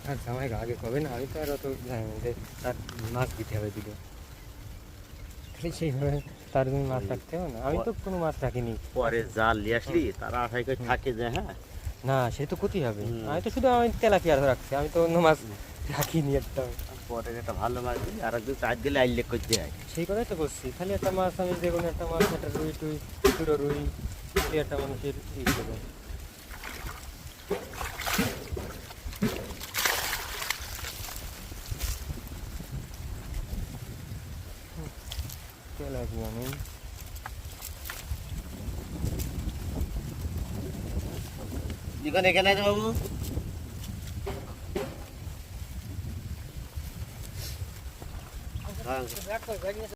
আর জামাই আগে কবে না, আমি তো আর অত জানি না যে তার মাছ দিতে হবে দিলে, তাহলে সেইভাবে তার জন্য মাছ রাখতে হবে না। আমি তো কোনো মাছ রাখিনি। পরে জাল নিয়ে আসলি তারা আশাই করে থাকে যে হ্যাঁ না সে তো ক্ষতি হবে। আমি তো শুধু আমি তেলাপিয়া রাখছি, আমি তো অন্য মাছ রাখিনি একটা। পরে একটা ভালো মাছ দিই আর একদিন চার দিলে আইলে করতে হয়। সেই কথাই তো বলছি, খালি একটা মাছ আমি যে কোনো একটা মাছ, একটা রুই টুই, ছোটো রুই, খালি একটা মানুষের দেবো। তেলাপিয়া নেই। এখানে আছে বাবু।